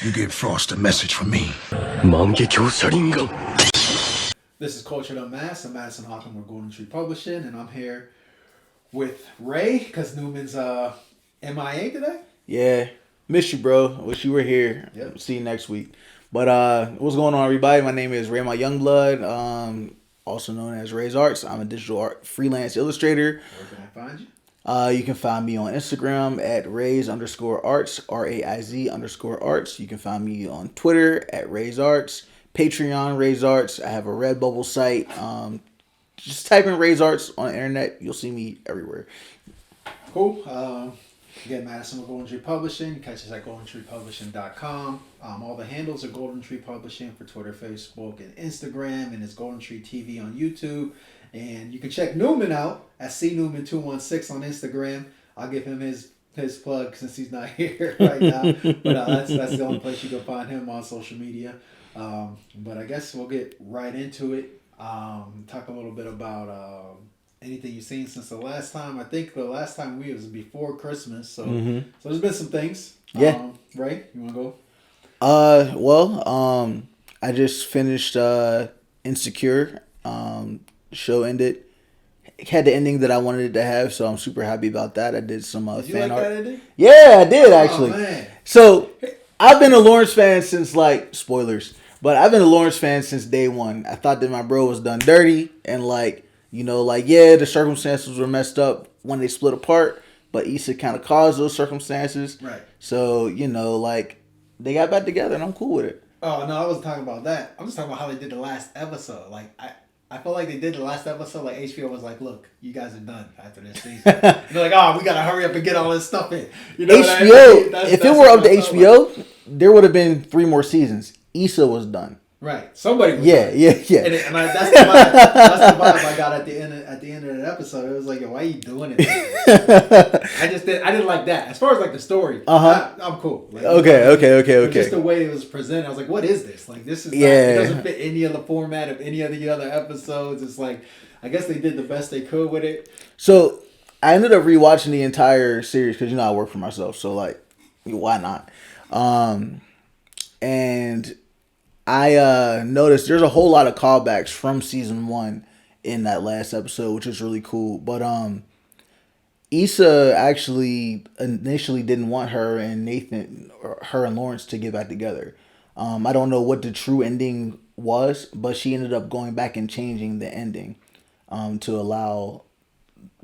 You give Frost a message from me. This is Cultured Unmasked. I'm Madison Hawthorne with Golden Tree Publishing, and I'm here with Ray because Newman's MIA today. Yeah, miss you, bro. Wish you were here. Yep. See you next week. But what's going on, everybody? My name is Ray Youngblood, also known as Ray's Arts. I'm a digital art freelance illustrator. Where can I find you? You can find me on Instagram at Rays_arts, RAIZ_arts. You can find me on Twitter at Ray's Arts, Patreon Ray's Arts. I have a Redbubble site. Just type in Ray's Arts on the internet. You'll see me everywhere. Cool. Again, Madison with Golden Tree Publishing. You catch us at goldentreepublishing.com. All the handles are Golden Tree Publishing for Twitter, Facebook, and Instagram, and it's Golden Tree TV on YouTube. And you can check Newman out at CNewman216 on Instagram. I'll give him his plug since he's not here right now. But that's the only place you can find him on social media. But I guess we'll get right into it. Talk a little bit about anything you've seen since the last time. I think the last time we was before Christmas. So so there's been some things. Yeah. Ray, you want to go? I just finished Insecure. Show ended. Had the ending that I wanted it to have, so I'm super happy about that. I did some did you fan like art. that ending? Yeah, I did actually. Oh, man. So I've been a Lawrence fan since spoilers, but I've been a Lawrence fan since day one. I thought that my bro was done dirty, and the circumstances were messed up when they split apart, but Issa kind of caused those circumstances. Right. So they got back together, and I'm cool with it. Oh no, I wasn't talking about that. I'm just talking about how they did the last episode. I feel like they did the last episode. Like HBO was like, "Look, you guys are done after this season." And they're like, "Oh, we gotta hurry up and get all this stuff in." You know HBO. what I mean? If it were up to HBO, there would have been 3 more seasons. Issa was done. Right. Somebody was Yeah. done. And that's the vibe. That's the vibe I got at the end of the episode. It was like, why are you doing it? I didn't like that. As far as the story, I'm cool. Okay. Just the way it was presented, I was like, what is this? This is not, it doesn't fit any of the format of any of the other episodes. It's like, I guess they did the best they could with it. So I ended up rewatching the entire series because I work for myself, so why not? And I noticed there's a whole lot of callbacks from season 1 in that last episode, which is really cool. But Issa actually initially didn't want her and Lawrence to get back together. I don't know what the true ending was, but she ended up going back and changing the ending to allow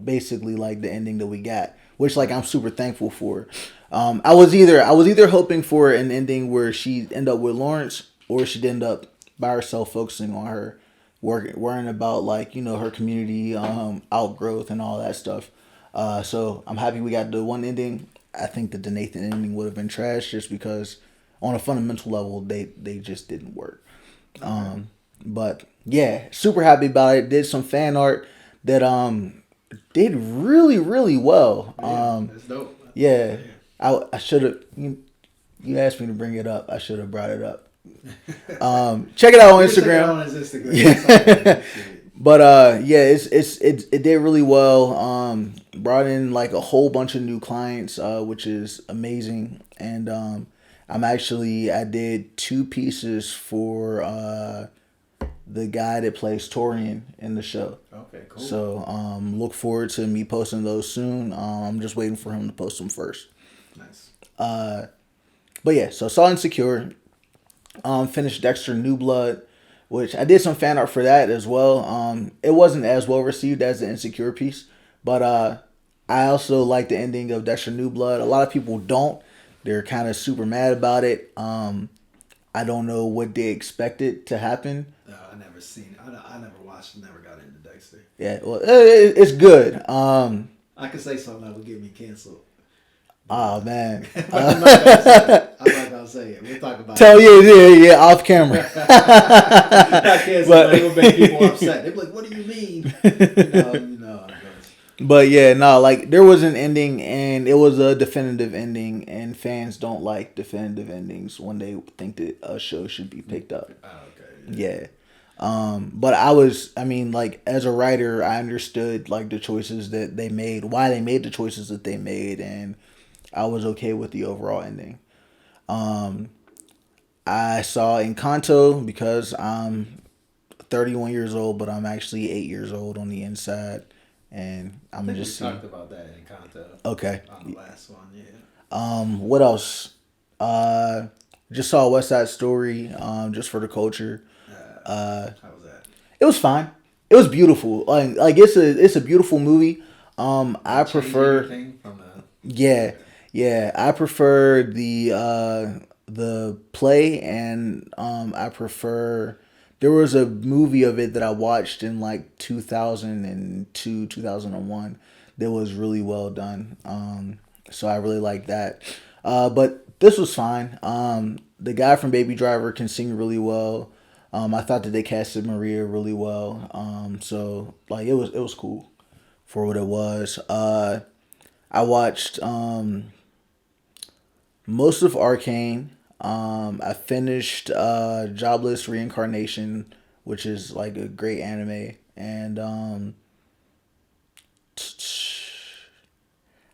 basically the ending that we got, which I'm super thankful for. I was either hoping for an ending where she end up with Lawrence, or she'd end up by herself focusing on her worrying about her community outgrowth and all that stuff. So I'm happy we got the one ending. I think that the Nathan ending would have been trash just because on a fundamental level they just didn't work. But yeah, super happy about it. Did some fan art that did really, really well. That's dope. Yeah. I should have you asked me to bring it up. I should have brought it up. Check it out on Instagram. Check it out on his Instagram. Yeah. But it did really well. Brought in a whole bunch of new clients, which is amazing. And I did 2 pieces for the guy that plays Torian in the show. Okay, cool. So look forward to me posting those soon. I'm just waiting for him to post them first. Nice. But yeah, so saw Insecure. Finished Dexter New Blood, which I did some fan art for that as well. It wasn't as well received as the Insecure piece, but I also like the ending of Dexter New Blood. A lot of people don't. They're kind of super mad about it. I don't know what they expected to happen. I never seen. I never watched. Never got into Dexter. Yeah, well, it's good. I could say something that would get me canceled. Oh man, I'm not gonna say it. We'll talk about it. Yeah, off camera. I can't say it will make people upset. They're like, "What do you mean?" You know. But yeah, no, there was an ending, and it was a definitive ending, and fans don't like definitive endings when they think that a show should be picked up. Oh, okay. Yeah. But as a writer, I understood the choices that they made, why they made the choices that they made, and I was okay with the overall ending. I saw Encanto because I'm 31 years old, but I'm actually 8 years old on the inside, and I I'm think gonna we just see. talked about that in Kanto Okay. on the last one. Yeah. What else? Uh, just saw West Side Story. Just for the culture. How was that? It was fine. It was beautiful. Like it's a beautiful movie. Did I it change prefer. anything from the? Yeah, Okay. yeah. I prefer the play, and I prefer. There was a movie of it that I watched in like 2002, 2001 that was really well done. So I really like that. But this was fine. The guy from Baby Driver can sing really well. I thought that they casted Maria really well. So like it was cool for what it was. I watched most of Arcane. I finished Jobless Reincarnation, which is like a great anime, and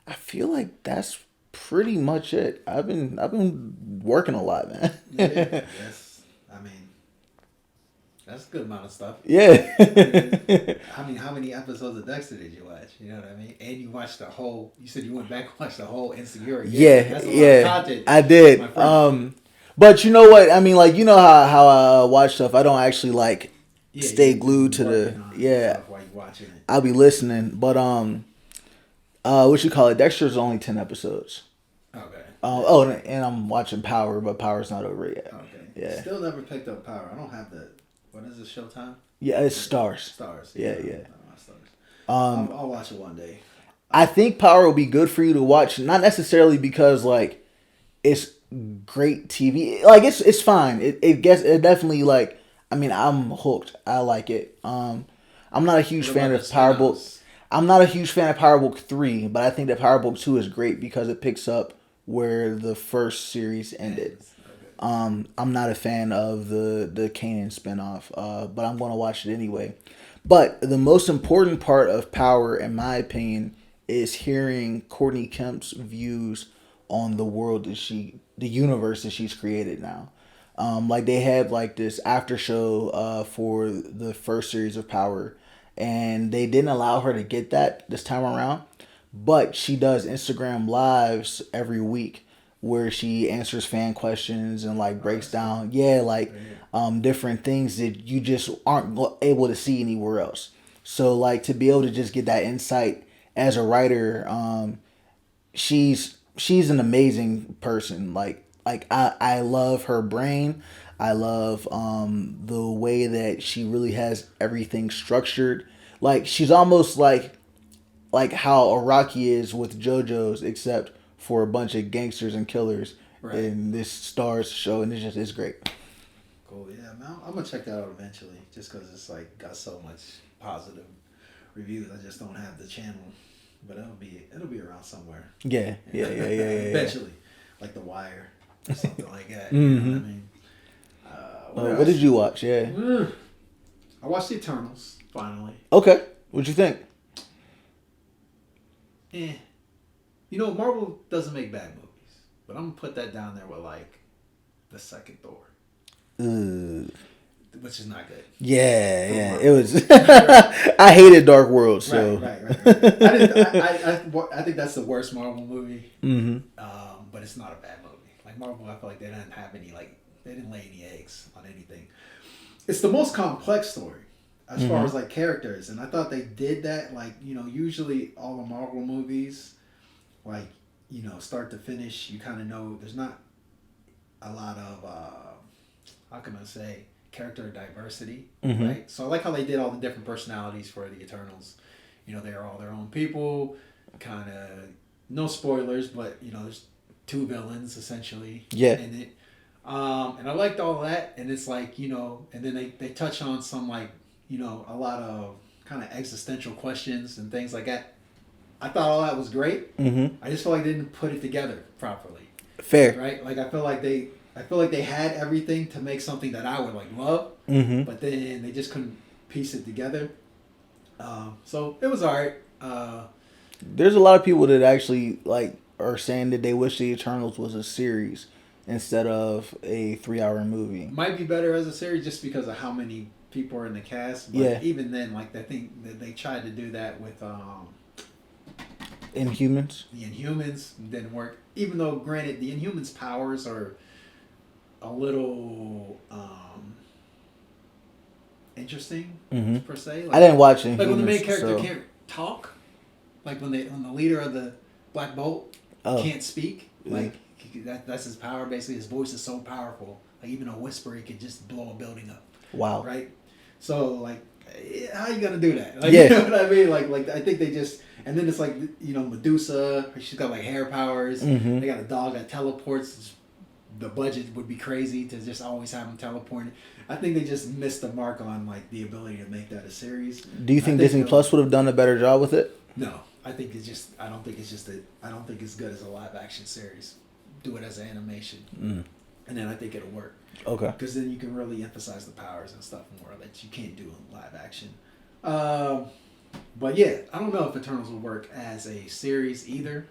I feel like that's pretty much it. I've been working a lot, man. Yeah. Yes. I mean, that's a good amount of stuff. Yeah. How many episodes of Dexter did you watch? You know what I mean? And you watched the whole. You said you went back and watched the whole Insecure again. Yeah, That's a lot of yeah, content. I My did. friend. But you know what? I mean, like you know how I watch stuff. I don't actually like Yeah, stay you glued be to the working on yeah. stuff while you watching it. I'll be listening, but what you call it? Dexter's only 10 episodes. Okay. And I'm watching Power, but Power's not over yet. Okay. Yeah, Still never picked up Power. I don't have the. What is it? Showtime. yeah, it's Stars. Stars. Yeah, I yeah. don't have Stars. Um, I'll watch it one day. I think Power will be good for you to watch, not necessarily because like it's great TV. Like it's fine. It definitely like. I mean, I'm hooked. I like it. I'm not a huge What fan about of the Power Book. spin-offs? I'm not a huge fan of Power Book 3, but I think that Power Book 2 is great because it picks up where the first series ended. Okay. I'm not a fan of the Kanan spinoff, but I'm going to watch it anyway. But the most important part of Power, in my opinion, is hearing Courtney Kemp's views on the world the universe that she's created now. Like they had like this after show for the first series of Power, and they didn't allow her to get that this time around. But she does Instagram lives every week where she answers fan questions and like breaks down, like different things that you just aren't able to see anywhere else. So like to be able to just get that insight as a writer, she's an amazing person. I love her brain. I love the way that she really has everything structured. Like she's almost like how Araki is with JoJo's, except for a bunch of gangsters and killers Right. in this Stars show, and it's great. Cool. Yeah, man. I'm gonna check that out eventually, just because it's like got so much positive reviews. I just don't have the channel, but it'll be around somewhere. Yeah. Eventually, like The Wire or something like that. You know what I mean? What did you watch? Yeah. I watched The Eternals finally. Okay. What'd you think? Eh. You know, Marvel doesn't make bad movies, but I'm gonna put that down there with like the second Thor, which is not good. Yeah. It was. I hated Dark World, so. Right. I think that's the worst Marvel movie. Mm-hmm. But it's not a bad movie. Like Marvel, I feel like they didn't have any they didn't lay any eggs on anything. It's the most complex story as far as like characters, and I thought they did that. Like usually all the Marvel movies, like start to finish, you kind of know there's not a lot of how can I say character diversity, right? So I like how they did all the different personalities for the Eternals. They're all their own people. Kind of no spoilers, but there's two villains essentially in it. And I liked all that, and it's like and then they touch on some like a lot of kind of existential questions and things like that. I thought all that was great. I just feel like they didn't put it together properly. Fair. Right? Like I feel like they had everything to make something that I would like love, but then they just couldn't piece it together. So it was alright. There's a lot of people that actually like are saying that they wish the Eternals was a series instead of a 3-hour movie. Might be better as a series just because of how many people are in the cast. But Yeah. even then, like I think that they tried to do that with Inhumans. the Inhumans, didn't work. Even though, granted, the Inhumans' powers are a little interesting per se. Like, I didn't watch Inhumans. like when the main character can't talk, like when the leader of the Black Bolt can't speak, like that's his power. Basically, his voice is so powerful. Like even a whisper, he could just blow a building up. Wow. Right. So like, how you gonna do that? Like, Yeah. You know what I mean? Like I think they just, and then it's like, you know, Medusa. She's got like hair powers. They got a dog that teleports. The budget would be crazy to just always have him teleporting. I think they just missed the mark on like the ability to make that a series. Do you think Disney Plus would have done a better job with it? No, I think it's just. I don't think it's good as a live action series. Do it as an animation, and then I think it'll work. Okay. Because then you can really emphasize the powers and stuff more that you can't do in live action. But yeah, I don't know if Eternals will work as a series either.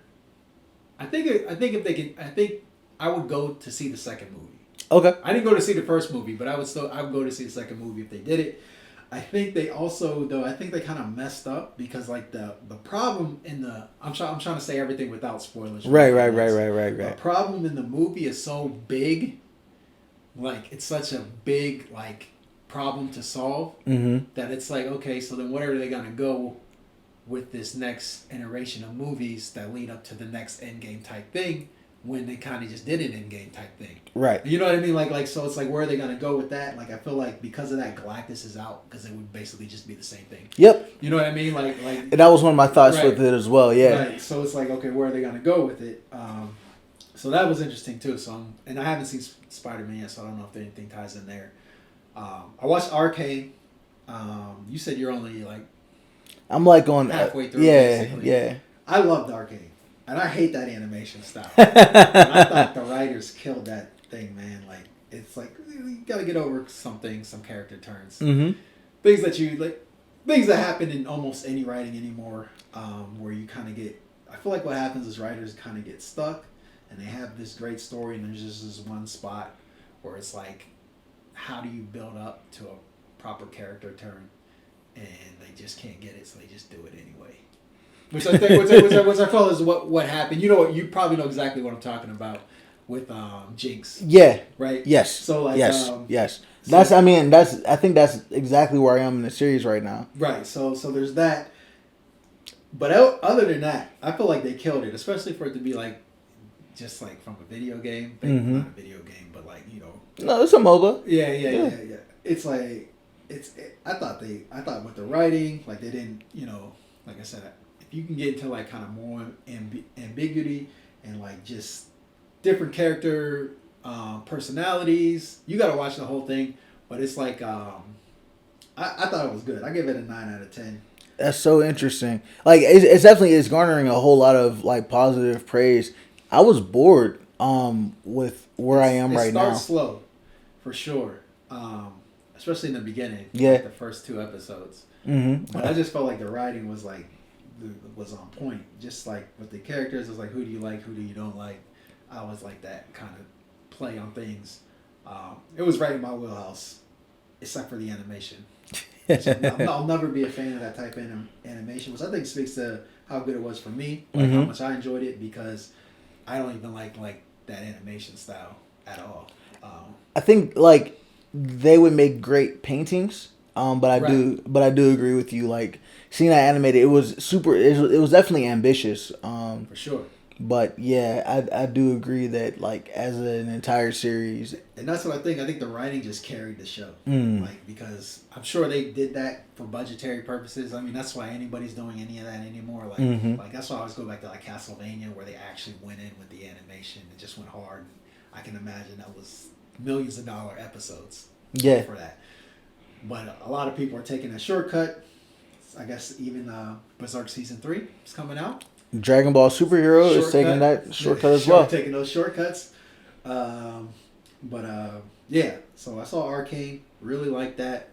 I think if they can, I would go to see the second movie. Okay. I didn't go to see the first movie, but I would go to see the second movie if they did it. I think they also they kind of messed up because like the problem in the I'm trying to say everything without spoilers. Right. The problem in the movie is so big, like it's such a big like problem to solve that it's like, okay, so then where are they gonna go with this next iteration of movies that lead up to the next Endgame type thing? When they kind of just did an Endgame type thing. Right. You know what I mean? Like so it's like, where are they going to go with that? Like, I feel like because of that, Galactus is out because it would basically just be the same thing. Yep. You know what I mean? Like and that was one of my thoughts with it as well, yeah. Right. So it's like, okay, where are they going to go with it? So that was interesting too. So and I haven't seen Spider-Man yet, so I don't know if anything ties in there. I watched Arcane. You said you're only like... I'm like on... halfway through, basically. Yeah. I loved Arcane. And I hate that animation style. I thought the writers killed that thing, man. Like, it's like, you gotta get over some character turns. Things that happen in almost any writing anymore, where you kind of get, I feel like what happens is writers kind of get stuck, and they have this great story, and there's just this one spot where it's like, how do you build up to a proper character turn? And they just can't get it, so they just do it anyway. Which I feel is what happened. You know what? You probably know exactly what I'm talking about with Jinx. Yeah. Right. Yes. So like yes. I think that's exactly where I am in the series right now. Right. So there's that. But other than that, I feel like they killed it, especially for it to be like just like from a video game. Not a video game, but like, you know. No, it's a MOBA. Yeah. It's like I thought with the writing, like they didn't, you know, like I said, if you can get into like kind of more ambiguity and like just different character personalities, you got to watch the whole thing. But it's like I thought it was good. I give it a 9 out of 10. That's so interesting. Like it's definitely is garnering a whole lot of like positive praise. I was bored with where I am right now. It starts slow, for sure. Especially in the beginning. Yeah. Like the first 2 episodes. But I just felt like the writing was on point. Just like with the characters, it's like, who do you like, who do you don't like? I always like that kind of play on things. It was right in my wheelhouse, except for the animation. I'll never be a fan of that type of animation, which I think speaks to how good it was for me, like how much I enjoyed it, because I don't even like that animation style at all. I think like they would make great paintings, but I do agree with you. Like seeing that animated, it was definitely ambitious. For sure. But yeah, I do agree that like as an entire series, and that's what I think. I think the writing just carried the show, like because I'm sure they did that for budgetary purposes. I mean, that's why anybody's doing any of that anymore. Like that's why I always go back to like Castlevania, where they actually went in with the animation and just went hard. I can imagine that was millions of dollar episodes. Yeah. For that, but a lot of people are taking a shortcut. I guess even Berserk season 3 is coming out. Dragon Ball Superhero is taking that shortcut as well. Taking those shortcuts. Yeah. So I saw Arcane. Really like that.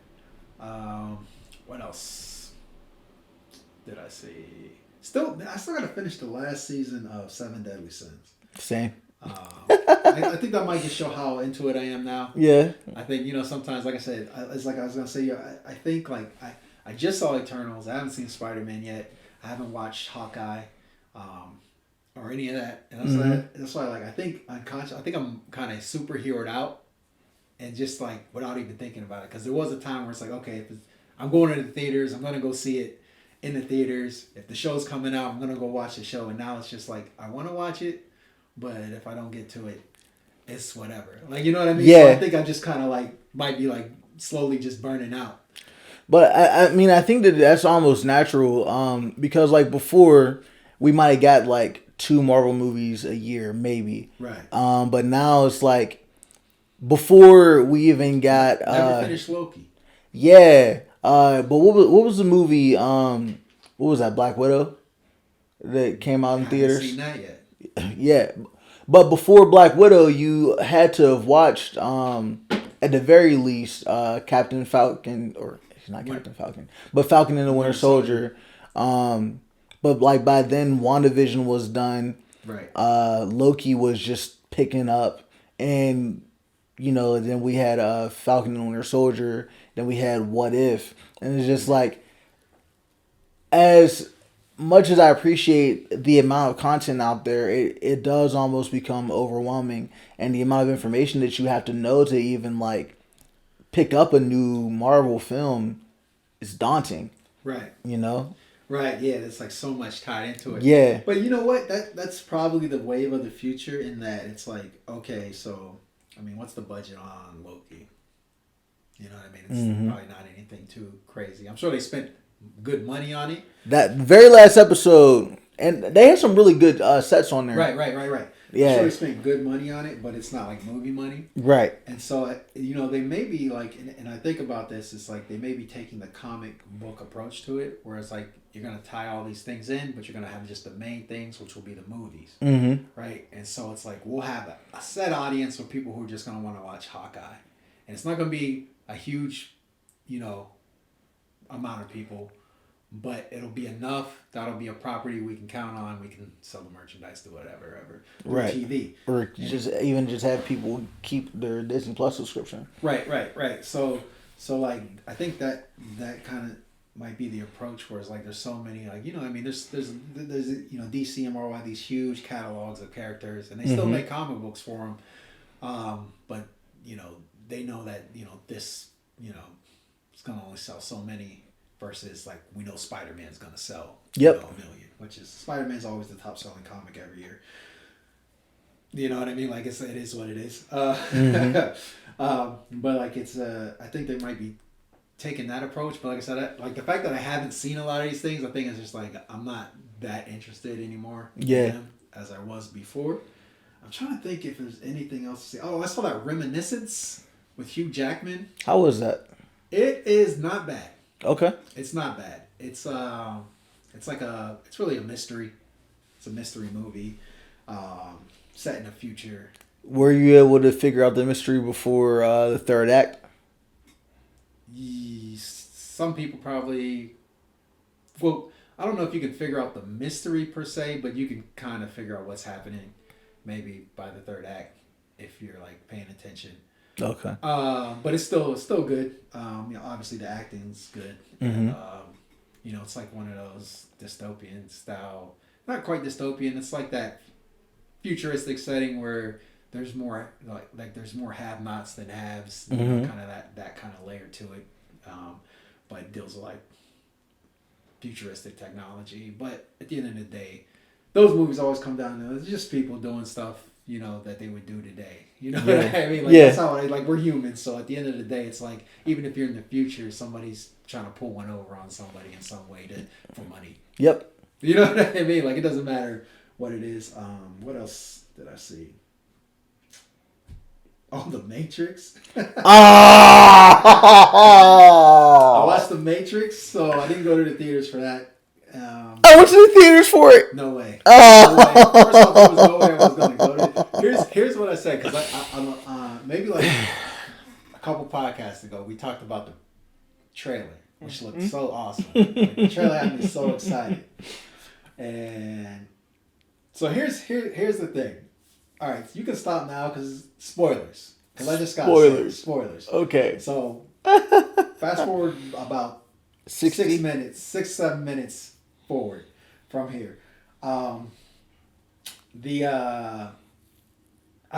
What else did I see? I still gotta finish the last season of 7 Deadly Sins. Same. I I think that might just show how into it I am now. Yeah. I think, sometimes, like I said, it's like I was gonna say, I think like I just saw Eternals. I haven't seen Spider-Man yet. I haven't watched Hawkeye, or any of that. And that's why like I think unconscious. I think I'm kind of superheroed out, and just like without even thinking about it, because there was a time where it's like, okay, if I'm going to the theaters, I'm gonna go see it in the theaters. If the show's coming out, I'm gonna go watch the show. And now it's just like I want to watch it, but if I don't get to it, it's whatever. Like, you know what I mean? Yeah. So I think I just kind of like might be like slowly just burning out. But I mean, I think that that's almost natural. Because like before, we might have got like 2 Marvel movies a year, maybe. Right. But now it's like before we even got Never finished Loki. Yeah. But what was the movie? What was that? Black Widow that came out in theaters. I haven't seen that yet. Yeah, but before Black Widow, you had to have watched, at the very least, Captain Falcon, or not Captain Falcon, but Falcon and the Winter Soldier. But like by then, WandaVision was done. Right. Loki was just picking up, and then we had Falcon and the Winter Soldier. Then we had What If, and it's just like, as much as I appreciate the amount of content out there, it does almost become overwhelming, and the amount of information that you have to know to even like pick up a new Marvel film is daunting. Right. Right. Yeah. There's like so much tied into it. Yeah. But you know what? That's probably the wave of the future, in that it's like, okay, so I mean, what's the budget on Loki? You know what I mean? It's probably not anything too crazy. I'm sure they spent good money on it. That very last episode, and they had some really good sets on there. Right. Yeah. I'm sure they spent good money on it, but it's not like movie money. Right. And so, they may be like, and I think about this, it's like they may be taking the comic book approach to it, where it's like you're going to tie all these things in, but you're going to have just the main things, which will be the movies. Mm-hmm. Right? And so it's like we'll have a set audience of people who are just going to want to watch Hawkeye. And it's not going to be a huge, amount of people, but it'll be enough. That'll be a property we can count on. We can sell the merchandise to whatever, right. TV, or just have people keep their Disney Plus subscription. Right. So like I think that kind of might be the approach, where it's like there's so many, like, there's DC and Marvel have these huge catalogs of characters, and they still make comic books for them, but they know that this it's gonna only sell so many, versus like we know Spider-Man's gonna sell a million, which is Spider-Man's always the top selling comic every year. You know what I mean? Like it is what it is. But like it's I think they might be taking that approach. But like I said, like the fact that I haven't seen a lot of these things, I think it's just like I'm not that interested anymore in them as I was before. I'm trying to think if there's anything else to say. Oh, I saw that Reminiscence with Hugh Jackman. How was that? It is not bad. Okay. It's not bad. It's really a mystery. It's a mystery movie, set in the future. Were you able to figure out the mystery before the third act? Some people probably. Well, I don't know if you can figure out the mystery per se, but you can kind of figure out what's happening, maybe by the third act, if you're like paying attention. Okay. But it's still good. Obviously the acting's good. Mm-hmm. And, it's like one of those dystopian style, not quite dystopian. It's like that futuristic setting where there's more like there's more have-nots than haves. Mm-hmm. Kind of that kind of layer to it. But it deals with like futuristic technology. But at the end of the day, those movies always come down to it's just people doing stuff, that they would do today. You know what I mean? Like that's how we're humans. So at the end of the day, it's like even if you're in the future, somebody's trying to pull one over on somebody in some way for money. Yep. You know what I mean? Like it doesn't matter what it is. What else did I see? Oh, The Matrix. I watched The Matrix, so I didn't go to the theaters for that. I went to the theaters for it. No way. No way. First off, there was no way I was going to go to it. Here's what I said, because I'm maybe like a couple podcasts ago, we talked about the trailer, which looked so awesome. Like, the trailer had me so excited. And so here's the thing. All right, you can stop now because spoilers. Because I just got spoilers. Okay. So fast forward about 60? 7 minutes forward from here. I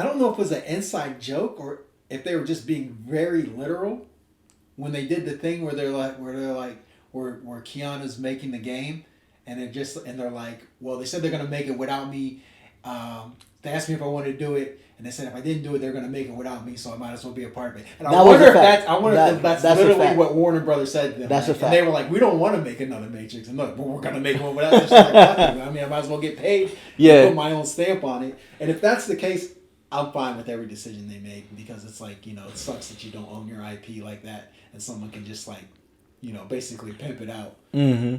don't know if it was an inside joke or if they were just being very literal when they did the thing where Keanu's making the game, and they're like, well, they said they're gonna make it without me. They asked me if I wanted to do it, and they said if I didn't do it, they're gonna make it without me, so I might as well be a part of it. And I wonder if that's literally what Warner Brothers said to them. That's a fact. And they were like, we don't want to make another Matrix, and look, we're gonna make one without this. Like, I mean, I might as well get paid. And put my own stamp on it. And if that's the case, I'm fine with every decision they make, because it's like, it sucks that you don't own your IP like that, and someone can just like, basically pimp it out. Mm-hmm.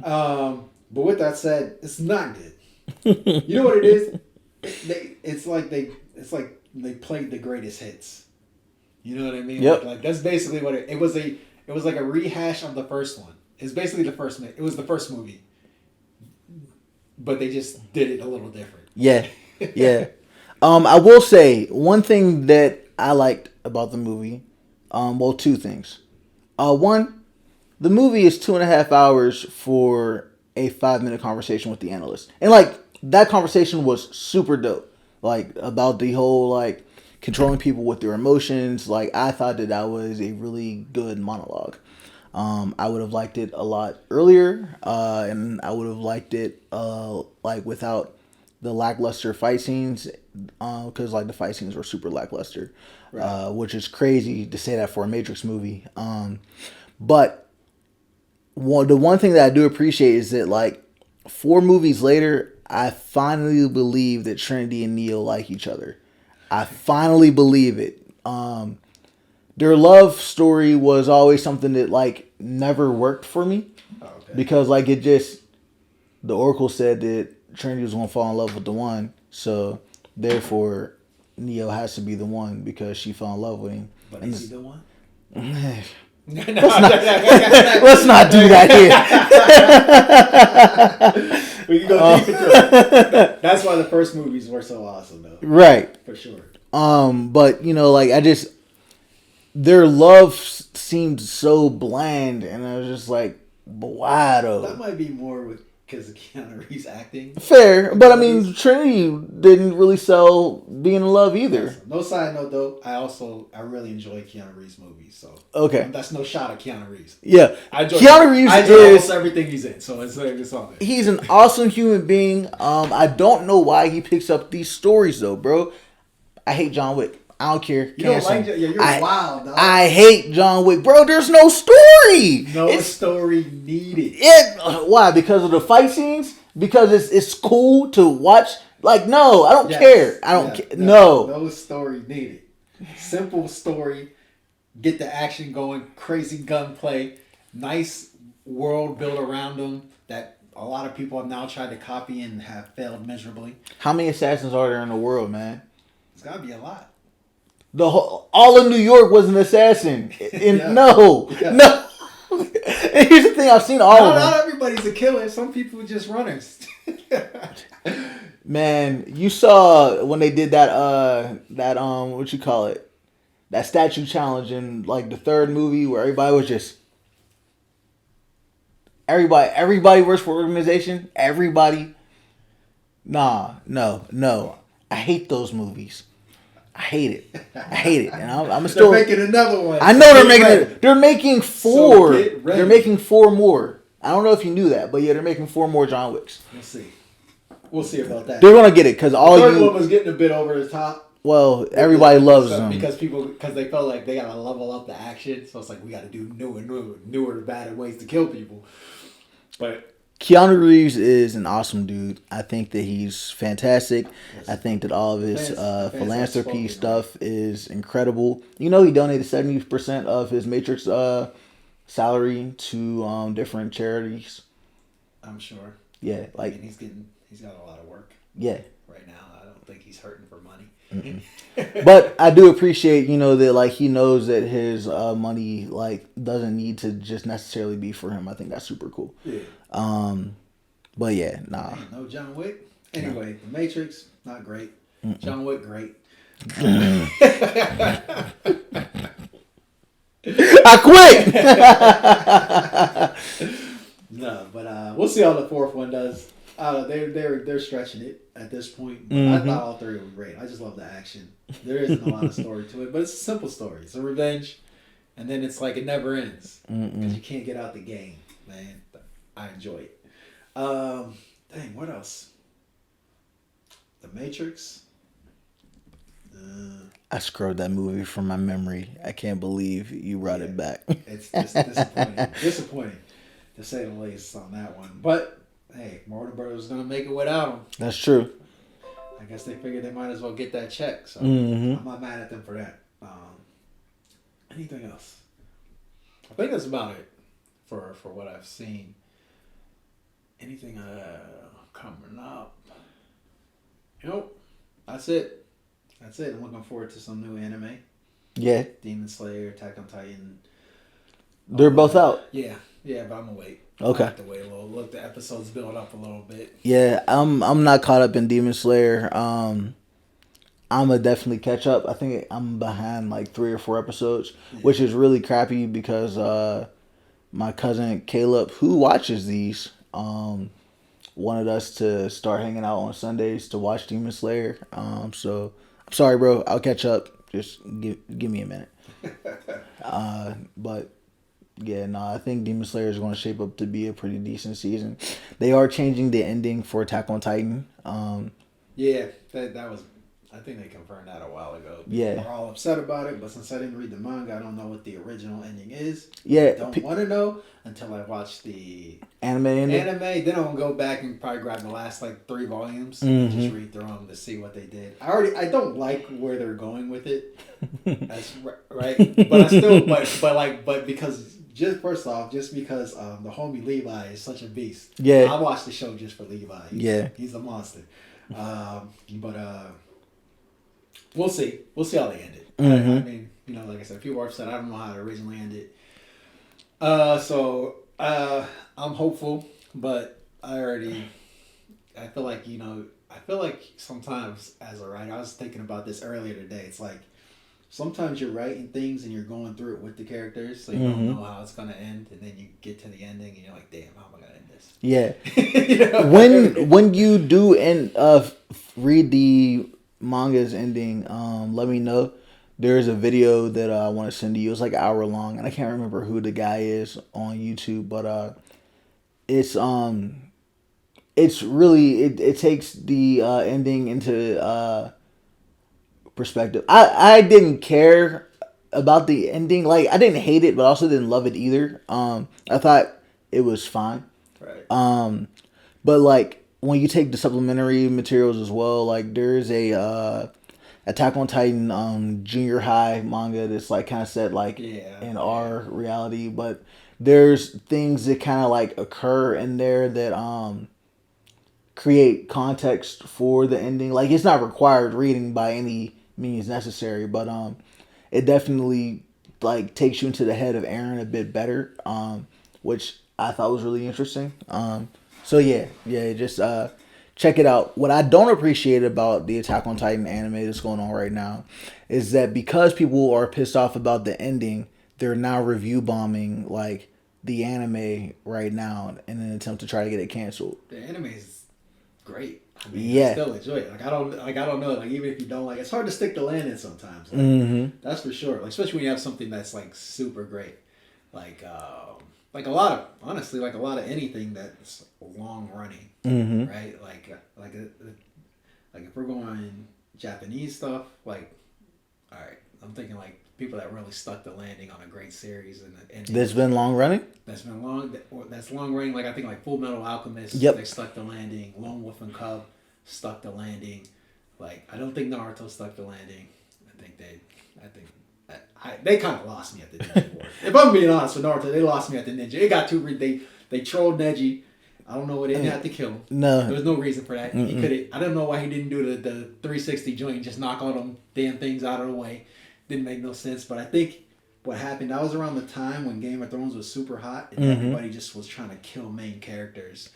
But with that said, it's not good. You know what it is? It's like they played the greatest hits. You know what I mean? Yep. Like that's basically what it was. It was like a rehash of the first one. It's basically the first. It was the first movie, but they just did it a little different. Yeah, yeah. I will say one thing that I liked about the movie. Well, two things. One, the movie is 2.5 hours for a 5-minute conversation with the analyst, and like that conversation was super dope. Like about the whole like controlling people with their emotions. Like I thought that was a really good monologue. I would have liked it a lot earlier, and I would have liked it like without the lackluster fight scenes, because like the fight scenes were super lackluster, right. Which is crazy to say that for a Matrix movie. But the one thing that I do appreciate is that like 4 movies later, I finally believe that Trinity and Neo like each other. I finally believe it. Their love story was always something that like never worked for me, because like the Oracle said that Trinity was gonna fall in love with the one, so therefore Neo has to be the one because she fell in love with him. But is he the one? Let's not do that here. We can go deep into it. That's why the first movies were so awesome, though. Right. For sure. But like their love seemed so bland, and I was just like, why though? That might be more because of Keanu Reeves acting. Fair, but I mean, Trinity didn't really sell being in love either. No side note though, I really enjoy Keanu Reeves movies, so that's no shot at Keanu Reeves. Yeah, I enjoy almost everything he's in, so it's all good. He's an awesome human being. I don't know why he picks up these stories though, bro. I hate John Wick. I don't care. You don't like it? Yeah, you're wild, dog. I hate John Wick. Bro, there's no story. Story needed. Why? Because of the fight scenes? Because it's cool to watch? Like, no, I don't care. I don't care. No story needed. Simple story. Get the action going. Crazy gunplay. Nice world built around them that a lot of people have now tried to copy and have failed miserably. How many assassins are there in the world, man? It's got to be a lot. All of New York was an assassin. No. And here's the thing: I've seen all of them. Not everybody's a killer. Some people are just runners. Man, you saw when they did that what you call it, that statue challenge in like the third movie where everybody was just everybody works for organization. Everybody. No. I hate those movies. I hate it, and I'm still. They're making another one. I know they're making it. They're making 4. They're making 4 more. I don't know if you knew that, but yeah, they're making 4 more John Wicks. We'll see about that. They're gonna get it because all the third one was getting a bit over the top. Well, everybody loves them because they felt like they gotta level up the action, so it's like we gotta do newer, better ways to kill people. But Keanu Reeves is an awesome dude. I think that he's fantastic. I think that all of his philanthropy stuff is incredible. You know, he donated 70% of his Matrix salary to different charities. I'm sure. Yeah, like he's got a lot of work. Yeah. Right now, I don't think he's hurting for money. But I do appreciate, that like he knows that his money like doesn't need to just necessarily be for him. I think that's super cool. Yeah. But yeah, nah. No John Wick. Anyway, The Matrix, not great. John Wick, great. I quit. No, but we'll see how the fourth one does. They're stretching it at this point. But I thought all three were great. I just love the action. There isn't a lot of story to it, but it's a simple story. It's a revenge, and then it's like it never ends because you can't get out the game, man. I enjoy it. Dang, what else? The Matrix. I scrubbed that movie from my memory. I can't believe you brought it back. It's just disappointing to say the least on that one. But hey, Warner Brothers is gonna make it without him. That's true. I guess they figured they might as well get that check. So I'm not mad at them for that. Anything else? I think that's about it for what I've seen. Anything coming up? Nope. That's it. I'm looking forward to some new anime. Yeah. Demon Slayer, Attack on Titan. They're both out. Yeah, but I'm gonna wait. Okay. I have to wait a little. Look, the episodes build up a little bit. Yeah, I'm not caught up in Demon Slayer. I'm gonna definitely catch up. I think I'm behind like 3 or 4 episodes, which is really crappy because my cousin Caleb, who watches these, wanted us to start hanging out on Sundays to watch Demon Slayer. So I'm sorry, bro. I'll catch up. Just give me a minute. But yeah, no, I think Demon Slayer is going to shape up to be a pretty decent season. They are changing the ending for Attack on Titan. Yeah, that was. I think they confirmed that a while ago. Yeah, we're all upset about it, but since I didn't read the manga, I don't know what the original ending is. Yeah, I don't want to know until I watch the anime ending. Then I'm gonna go back and probably grab the last like 3 volumes and just read through them to see what they did. I don't like where they're going with it. That's right, but I still but because. Just first off, just because the homie Levi is such a beast. Yeah. I watched the show just for Levi. He's a monster. But we'll see. We'll see how they end it. I mean, like I said, people are upset. I don't know how it originally ended. So I'm hopeful, but I feel like sometimes as a writer, I was thinking about this earlier today. It's like, sometimes you're writing things and you're going through it with the characters, so you don't know how it's gonna end, and then you get to the ending and you're like, "Damn, how am I gonna end this?" Yeah. When you do read the manga's ending, let me know. There's a video that I want to send to you. It's like an hour long, and I can't remember who the guy is on YouTube, but it's really it takes the ending into perspective. I didn't care about the ending. Like, I didn't hate it, but also didn't love it either. I thought it was fine. Right. But like when you take the supplementary materials as well, like there's a Attack on Titan junior high manga that's like kind of set like in our reality, but there's things that kind of like occur in there that create context for the ending. Like, it's not required reading by any means necessary, but it definitely like takes you into the head of Aaron a bit better, which I thought was really interesting. So yeah, just check it out. What I don't appreciate about the Attack on Titan anime that's going on right now is that because people are pissed off about the ending, they're now review bombing like the anime right now in an attempt to try to get it canceled. The anime is great. I mean, I still enjoy it. I don't know. Like, even if you don't like, it's hard to stick the landing sometimes. Like, that's for sure. Like, especially when you have something that's like super great. Like a lot of anything that's long running, right? Like if we're going Japanese stuff, like, all right, I'm thinking like people that really stuck the landing on a great series and that's been long running. That's long running. Like, I think like Full Metal Alchemist, they stuck the landing. Lone Wolf and Cub stuck the landing. Like, I don't think Naruto stuck the landing. They kind of lost me at the Ninja War. If I'm being honest with Naruto, they lost me at the Ninja. It got too they trolled Neji. I don't know why they didn't have to kill him. No, there was no reason for that. He could have. I don't know why he didn't do the 360 joint and just knock all them damn things out of the way. Didn't make no sense. But I think what happened, that was around the time when Game of Thrones was super hot and everybody just was trying to kill main characters.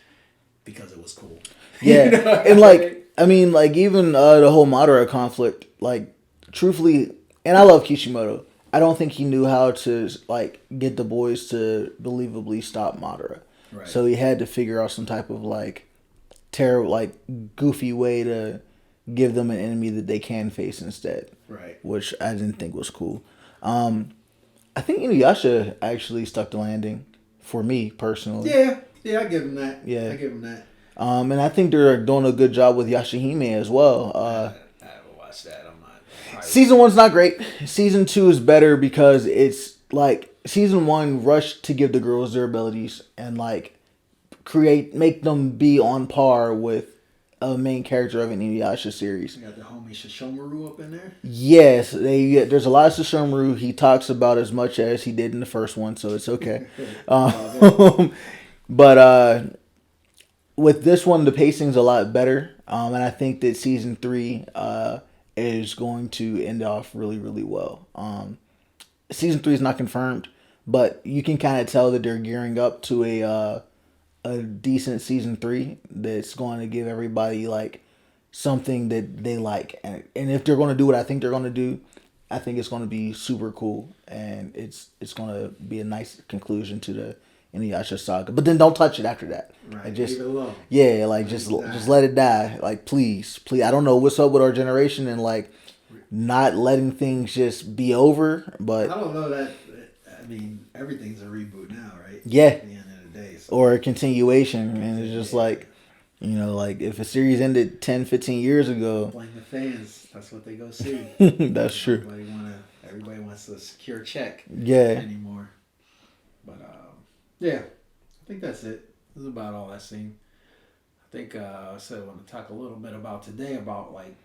because it was cool. Yeah, You know what and I like mean? I mean, like even the whole Madara conflict, like truthfully, and I love Kishimoto. I don't think he knew how to like get the boys to believably stop Madara. Right. So he had to figure out some type of like terrible, like goofy way to give them an enemy that they can face instead. Right. Which I didn't think was cool. I think Inuyasha actually stuck the landing for me personally. Yeah, I give him that. Yeah. I give him that. And I think they're doing a good job with Yashahime as well. I haven't watched that. I'm not. Season 1's not great. Season 2 is better because it's like season 1 rushed to give the girls their abilities and like make them be on par with a main character of an Inuyasha series. You got the homie Shishomaru up in there. Yes, there's a lot of Sesshomaru. He talks about as much as he did in the first one, so it's okay. But with this one, the pacing's a lot better, and I think that season 3 is going to end off really, really well. Season 3 is not confirmed, but you can kind of tell that they're gearing up to a decent season 3 that's going to give everybody like something that they like, and if they're going to do what I think they're going to do, I think it's going to be super cool, and it's going to be a nice conclusion to the Inuyasha saga. But then don't touch it after that. Right. Like, just leave it alone. yeah, like just let it die. Like please. I don't know what's up with our generation and like not letting things just be over, but I don't know that. I mean, everything's a reboot now, right? yeah. At the end of the day. So. Or a continuation, and it's just like, you know, like if a series ended 10, 15 years ago. Blame the fans. That's what they go see. That's true. Everybody wants a secure check. Yeah. Anymore. But yeah, I think that's it. This is about all I've seen. I think I want to talk a little bit about today about like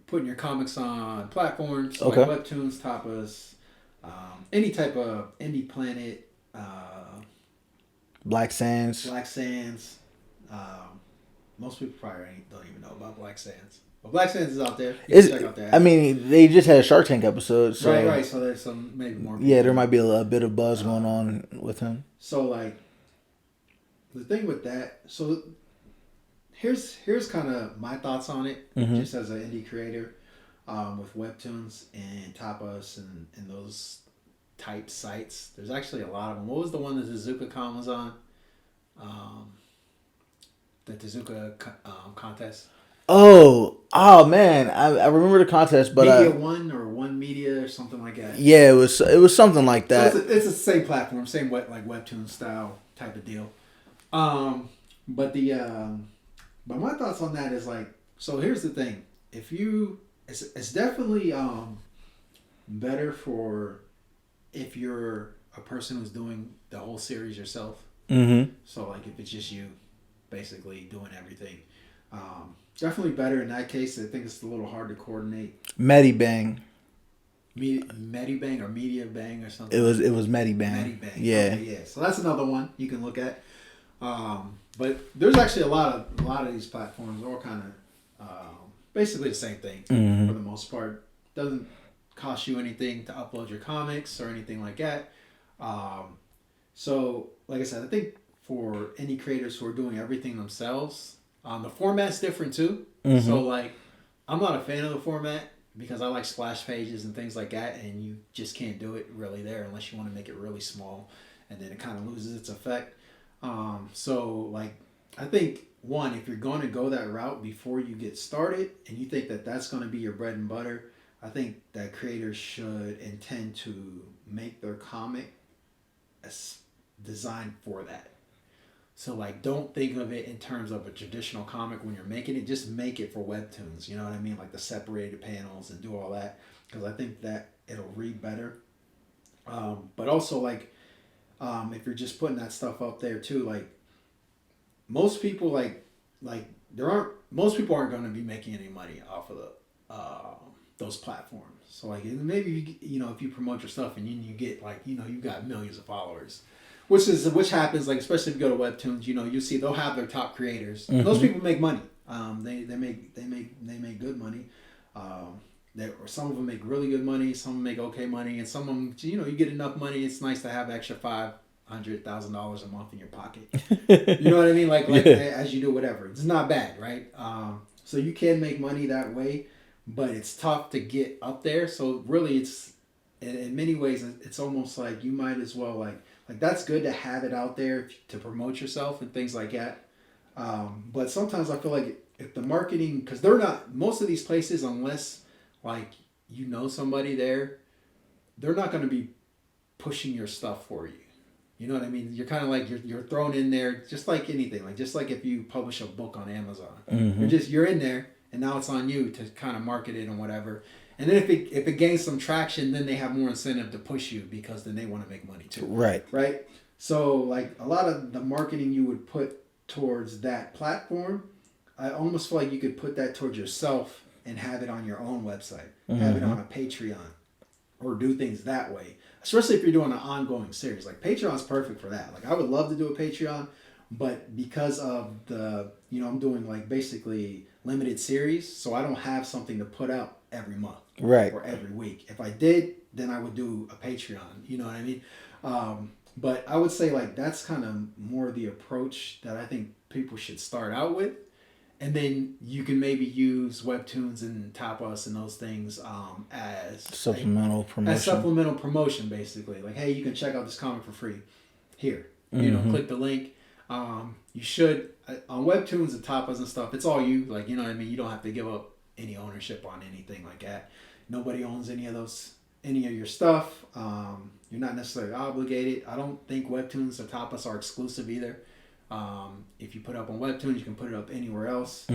putting your comics on platforms like Webtoons, Tapas, any type of Indie Planet, Black Sands. Most people probably don't even know about Black Sands. But Black Sands is out there. Check out that. I mean, they just had a Shark Tank episode. So, right. So there's some maybe more people. Yeah, there might be a bit of buzz going on with him. So like, the thing with that, so here's kind of my thoughts on it, just as an indie creator, with Webtoons and Tapas and those type sites. There's actually a lot of them. What was the one that Tezuka-con was on? The Tezuka contest. Oh man, I remember the contest, but Media One or One Media or something like that. Yeah, it was something like that. So it's the same platform, same Webtoon style type of deal. But my thoughts on that is like, so here's the thing: it's definitely better for if you're a person who's doing the whole series yourself. Mm-hmm. So like if it's just you, basically doing everything. Definitely better in that case. I think it's a little hard to coordinate. Medibang. Medibang or Media Bang or something. It was Medibang. Medibang. Yeah. Okay, yeah. So that's another one you can look at. But there's actually a lot of these platforms all kind of basically the same thing for the most part. Doesn't cost you anything to upload your comics or anything like that. So like I said, I think for any creators who are doing everything themselves, the format's different too. So like, I'm not a fan of the format because I like splash pages and things like that, and you just can't do it really there unless you want to make it really small, and then it kind of loses its effect. So like, I think one, if you're going to go that route before you get started and you think that that's going to be your bread and butter, I think that creators should intend to make their comic designed for that. So like, don't think of it in terms of a traditional comic when you're making it. Just make it for Webtoons. You know what I mean? Like the separated panels and do all that, because I think that it'll read better. But also like, if you're just putting that stuff up there too, like most people most people aren't going to be making any money off of those platforms. So like maybe if you promote your stuff and you get like you got millions of followers. Which happens, like especially if you go to Webtoons, you see they'll have their top creators. Those people make money. They make good money. Some of them make really good money. Some make okay money, and some of them, you get enough money. It's nice to have extra $500 $100,000 a month in your pocket. You know what I mean? Like as you do whatever. It's not bad, right? So you can make money that way, but it's tough to get up there. So really, it's in many ways, it's almost like you might as well like that's good to have it out there to promote yourself and things like that. But sometimes I feel like if the marketing, because they're not, most of these places, unless like you know somebody there, they're not going to be pushing your stuff for you. You know what I mean? You're kind of like you're thrown in there, just like anything, like just like if you publish a book on Amazon, you're in there, and now it's on you to kind of market it and whatever. And then if it gains some traction, then they have more incentive to push you because then they want to make money too. Right. Right. So like a lot of the marketing you would put towards that platform, I almost feel like you could put that towards yourself and have it on your own website, have it on a Patreon, or do things that way. Especially if you're doing an ongoing series. Like Patreon's perfect for that. Like I would love to do a Patreon, but because of the, I'm doing like basically limited series, so I don't have something to put out every month. Right. Or every week. If I did, then I would do a Patreon. You know what I mean? But I would say like that's kind of more the approach that I think people should start out with. And then you can maybe use Webtoons and Tapas and those things as supplemental promotion. As supplemental promotion, basically. Like, hey, you can check out this comic for free. Here, click the link. You should on Webtoons and Tapas and stuff. It's all you. Like, you know what I mean. You don't have to give up any ownership on anything like that. Nobody owns any of your stuff. You're not necessarily obligated. I don't think Webtoons or Tapas are exclusive either. If you put up on Webtoons, you can put it up anywhere else.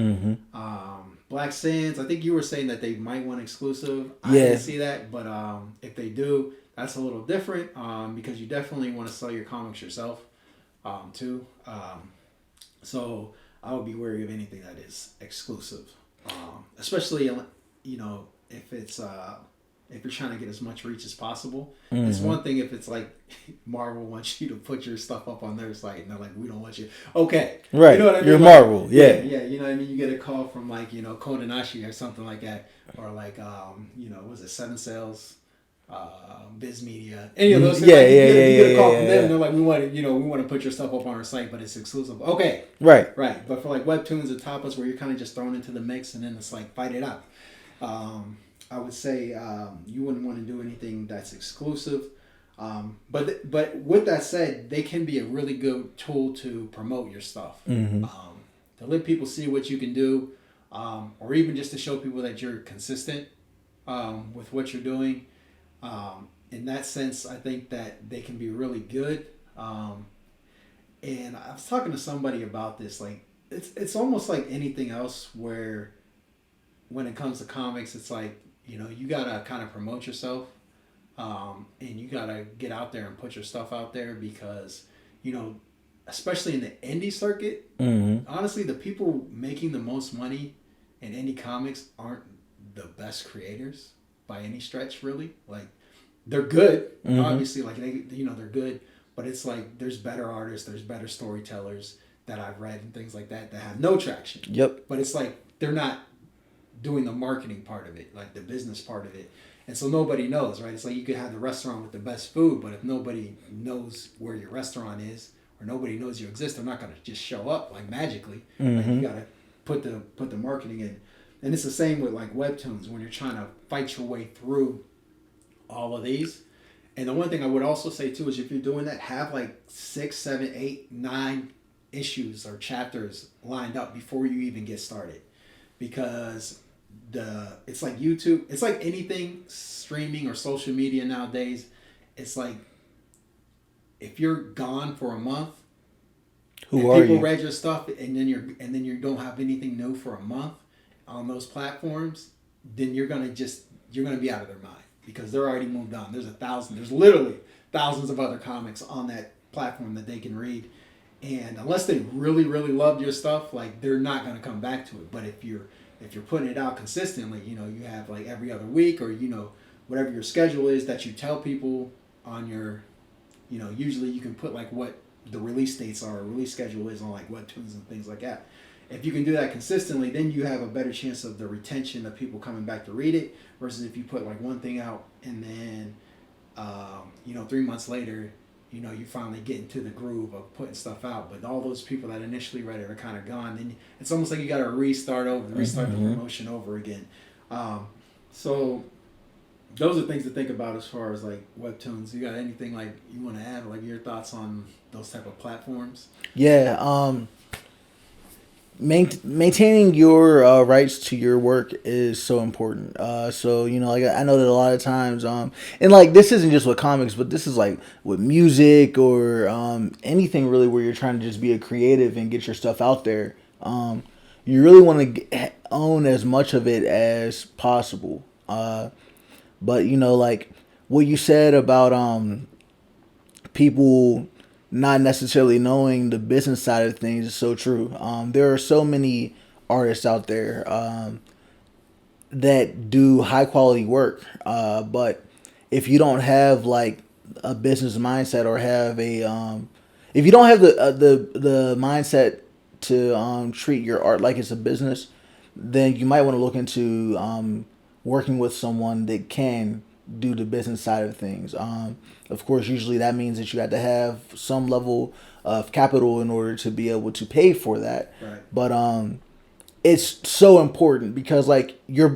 Black Sands, I think you were saying that they might want exclusive. I didn't see that, but if they do, that's a little different because you definitely want to sell your comics yourself too. So I would be wary of anything that is exclusive, especially if it's if you're trying to get as much reach as possible. It's one thing if it's like Marvel wants you to put your stuff up on their site and they're like, we don't want you. Okay. Right. You know what I mean? You're like, Marvel. Yeah. Yeah. You know what I mean? You get a call from like, Kodansha or something like that. Or like, was it Seven Sales, Biz Media, any of those things. Yeah, like, you get a call from them yeah. and they're like, we want to put your stuff up on our site, but it's exclusive. Okay. Right. But for like Webtoons and Tapas where you're kind of just thrown into the mix and then it's like, fight it out. I would say you wouldn't want to do anything that's exclusive. But with that said, they can be a really good tool to promote your stuff. To let people see what you can do, or even just to show people that you're consistent with what you're doing. In that sense, I think that they can be really good. And I was talking to somebody about this. Like it's almost like anything else where when it comes to comics, it's like, you gotta kind of promote yourself, and you gotta get out there and put your stuff out there because, especially in the indie circuit, honestly, the people making the most money in indie comics aren't the best creators by any stretch, really. Like, they're good, obviously, like they're good, but it's like there's better artists, there's better storytellers that I've read and things like that have no traction. Yep. But it's like they're not doing the marketing part of it, like the business part of it. And so nobody knows, right? It's like you could have the restaurant with the best food, but if nobody knows where your restaurant is or nobody knows you exist, they're not going to just show up like magically. Like you got to put the marketing in. And it's the same with like Webtoons when you're trying to fight your way through all of these. And the one thing I would also say too is if you're doing that, have like 6, 7, 8, 9 issues or chapters lined up before you even get started. Because it's like YouTube, it's like anything streaming or social media nowadays. It's like if you're gone for a month, people read your stuff, and then you don't have anything new for a month on those platforms, then you're gonna be out of their mind because they're already moved on. There's literally thousands of other comics on that platform that they can read, and unless they really really loved your stuff, like they're not gonna come back to it. But if you're putting it out consistently, you have like every other week or, whatever your schedule is that you tell people on your, usually you can put like what the release dates are or release schedule is on like Webtoons and things like that. If you can do that consistently, then you have a better chance of the retention of people coming back to read it versus if you put like one thing out and then, 3 months later, you finally get into the groove of putting stuff out. But all those people that initially read it are kind of gone. Then it's almost like you got to restart the promotion over again. So those are things to think about as far as like Webtoons. You got anything like you want to add, like your thoughts on those type of platforms? Yeah. Maintaining your rights to your work is so important. So like I know that a lot of times, and like this isn't just with comics, but this is like with music or anything really where you're trying to just be a creative and get your stuff out there. You really want to own as much of it as possible. But like what you said about people not necessarily knowing the business side of things is so true. There are so many artists out there that do high quality work, but if you don't have like a business mindset or have if you don't have the mindset to treat your art like it's a business, then you might want to look into working with someone that can do the business side of things. Of course, usually that means that you have to have some level of capital in order to be able to pay for that. Right. But it's so important because like you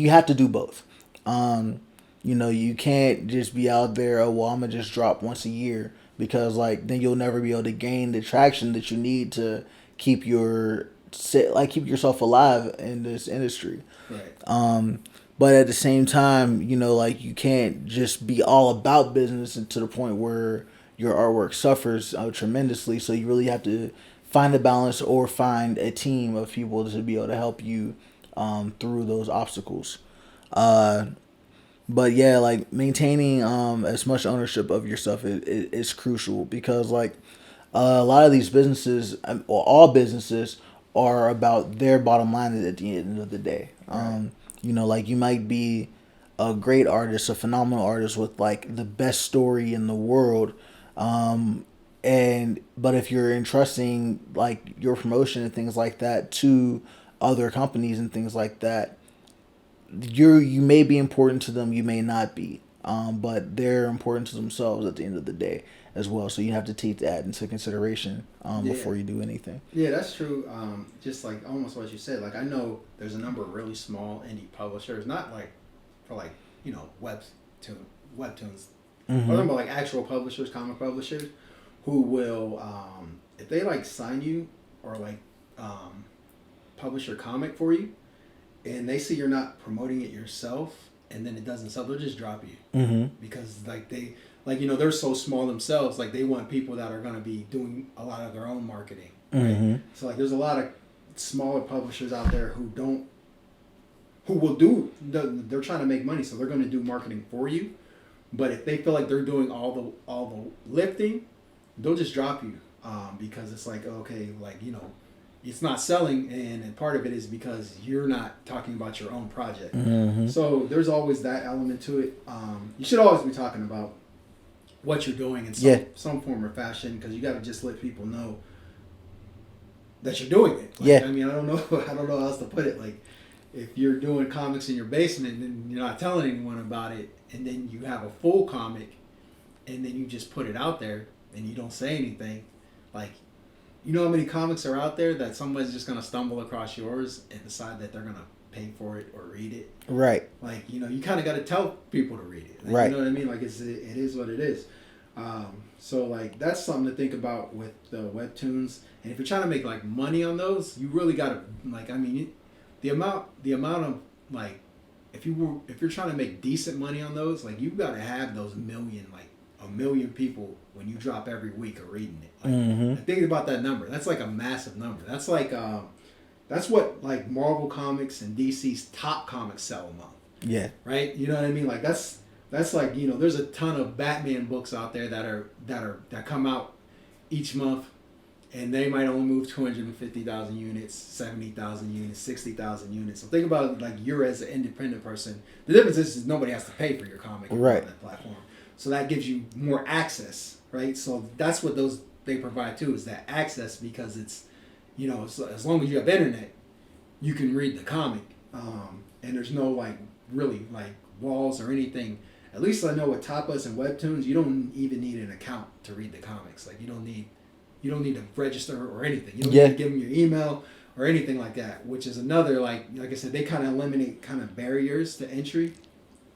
have to do both. You can't just be out there. Oh well, I'm gonna just drop once a year because like then you'll never be able to gain the traction that you need to keep yourself alive in this industry. Right. But at the same time, like you can't just be all about business to the point where your artwork suffers tremendously. So you really have to find a balance or find a team of people to be able to help you through those obstacles. But yeah, like maintaining as much ownership of your stuff is crucial because like a lot of these businesses, or all businesses, are about their bottom line at the end of the day. Right. Like you might be a great artist, a phenomenal artist with like the best story in the world. But if you're entrusting like your promotion and things like that to other companies and things like that, you may be important to them, you may not be. But they're important to themselves at the end of the day as well. So you have to take that into consideration before you do anything. Yeah, that's true. Just like almost what you said. Like I know there's a number of really small indie publishers, not like for like Webtoons. I'm talking about like actual publishers, comic publishers, who will if they like sign you or like publish your comic for you, and they see you're not promoting it yourself, and then it doesn't sell, they'll just drop you because like they're so small themselves. Like they want people that are going to be doing a lot of their own marketing. Right? So like there's a lot of smaller publishers out there they're trying to make money, so they're going to do marketing for you. But if they feel like they're doing all the lifting, they'll just drop you because it's like, okay, like it's not selling, and part of it is because you're not talking about your own project. So there's always that element to it. You should always be talking about what you're doing in some form or fashion, because you got to just let people know that you're doing it. Like, I mean, I don't know how else to put it. Like, if you're doing comics in your basement and you're not telling anyone about it, and then you have a full comic, and then you just put it out there and you don't say anything, like, you know how many comics are out there that somebody's just gonna stumble across yours and decide that they're gonna pay for it or read it. Right. Like, you kind of got to tell people to read it. Like, right. You know what I mean? Like, it is what it is. So like that's something to think about with the Webtoons. And if you're trying to make like money on those, you really got to like, I mean, the amount of like, if you're trying to make decent money on those, like you got to have those a million people when you drop every week are reading it. Like, think about that number. That's like a massive number. That's like that's what like Marvel Comics and DC's top comics sell a month. Yeah. Right? You know what I mean? Like that's like, there's a ton of Batman books out there that come out each month, and they might only move 250,000 units, 70,000 units, 60,000 units. So think about it, like you're as an independent person. The difference is nobody has to pay for your comic on that platform. So that gives you more access, right? So that's what they provide too, is that access, because it's, so as long as you have internet, you can read the comic, and there's no like really like walls or anything at least I know with Tapas and Webtoons, you don't even need an account to read the comics. Like you don't need to register or anything. You don't need to give them your email or anything like that. Which is another like I said, they kind of eliminate kind of barriers to entry.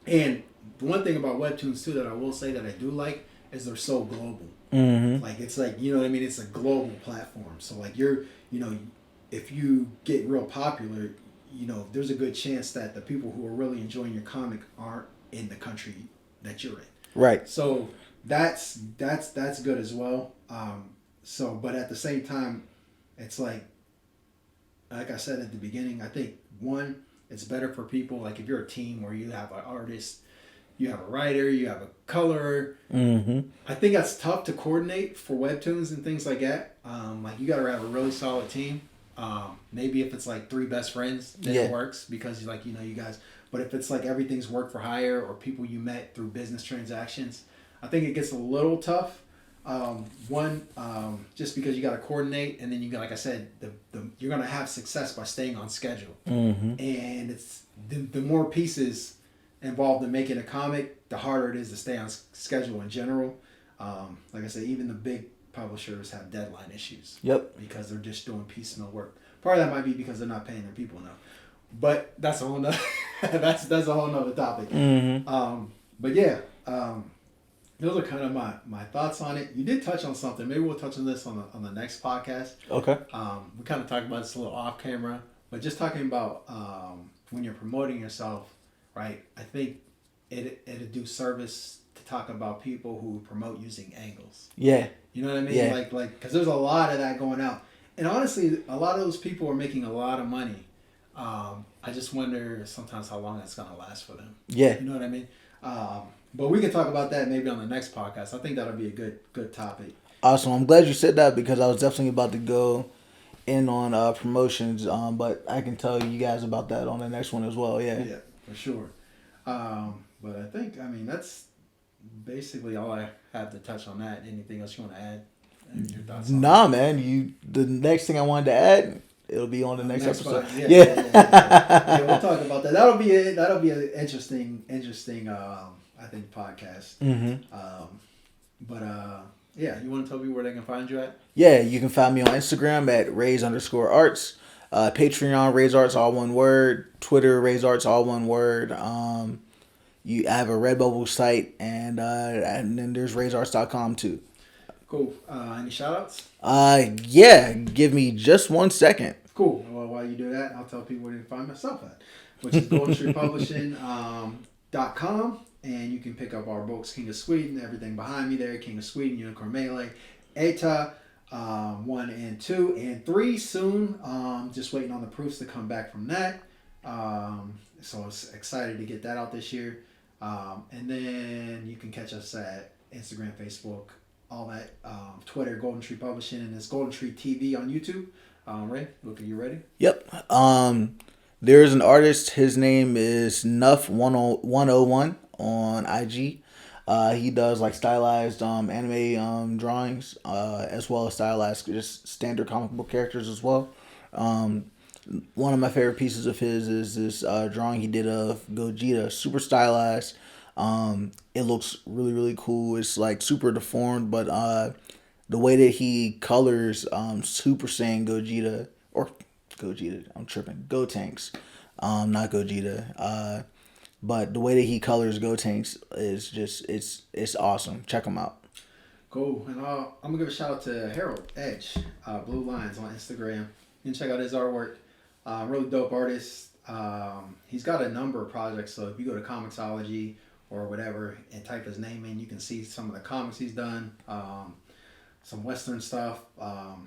And the one thing about Webtoons too that I will say that I do like is they're so global. Mm-hmm. Like it's like you know what I mean. It's a global platform. So like you're if you get real popular, there's a good chance that the people who are really enjoying your comic aren't in the country that you're in. Right. So that's good as well. But at the same time, it's like I said at the beginning, I think one, it's better for people like if you're a team where you have an artist, you have a writer, you have a colorer. Mm-hmm. I think that's tough to coordinate for Webtoons and things like that. Like you got to have a really solid team. Maybe if it's like 3 best friends, then it works because you guys. But if it's like everything's work for hire or people you met through business transactions, I think it gets a little tough. Just because you got to coordinate, and then you got, like I said, you're gonna have success by staying on schedule. Mm-hmm. And it's the more pieces involved in making a comic, the harder it is to stay on schedule in general. Like I said, even the big publishers have deadline issues. Yep. Because they're just doing piecemeal work. Part of that might be because they're not paying their people enough. But that's a whole nother that's a whole nother topic. Mm-hmm. But yeah, those are kind of my thoughts on it. You did touch on something. Maybe we'll touch on this on the next podcast. Okay. We kind of talked about this a little off camera, but just talking about when you're promoting yourself, right? I think it'd do service to talk about people who promote using angles. Yeah. You know what I mean? Yeah. Like because there's a lot of that going out, and honestly, a lot of those people are making a lot of money. I just wonder sometimes how long that's gonna last for them. Yeah. You know what I mean? But we can talk about that maybe on the next podcast. I think that'll be a good topic. Awesome. I'm glad you said that because I was definitely about to go in on promotions. But I can tell you guys about that on the next one as well. Yeah. Yeah, for sure. But I think that's basically all I have to touch on that. Anything else you want to add? Your thoughts on Nah, man. The next thing I wanted to add, it'll be on the next episode. Yeah, we'll talk about that. That'll be an interesting I think podcast. Mm-hmm. You want to tell me where they can find you at? Yeah, you can find me on Instagram at Rays_arts, Patreon Rays Arts all one word, Twitter Rays Arts all one word. You have a Redbubble site and then there's RaysArts.com too. Cool. Any shout outs? Yeah, give me just 1 second. Cool. Well, while you do that, I'll tell people where to find myself at, which is GoldenStreetPublishing.com, and you can pick up our books, King of Sweden, everything behind me there, King of Sweden, Unicorn Melee, ETA, 1 and 2 and 3 soon. Just waiting on the proofs to come back from that. So it's excited to get that out this year. And then you can catch us at Instagram, Facebook, all that, Twitter, Golden Tree Publishing, and it's Golden Tree TV on YouTube. Ray, look, are you ready? Yep. There's an artist. His name is Nuff101 on IG. He does like stylized anime drawings, as well as stylized just standard comic book characters as well. One of my favorite pieces of his is this drawing he did of Gogeta, super stylized. It looks really, really cool. It's like super deformed, but the way that he colors Super Saiyan Gogeta, or Gogeta, I'm tripping, Gotenks, not Gogeta. But the way that he colors Gotenks is just, it's awesome. Check him out. Cool. And I'm going to give a shout out to Harold Edge, Blue Lines on Instagram. You can check out his artwork. Really dope artist. He's got a number of projects, so if you go to Comixology or whatever and type his name in, you can see some of the comics he's done, some Western stuff.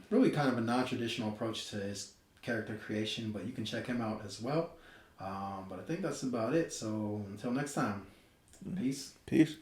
Really kind of a non-traditional approach to his character creation, but you can check him out as well. But I think that's about it. So until next time, peace. Peace.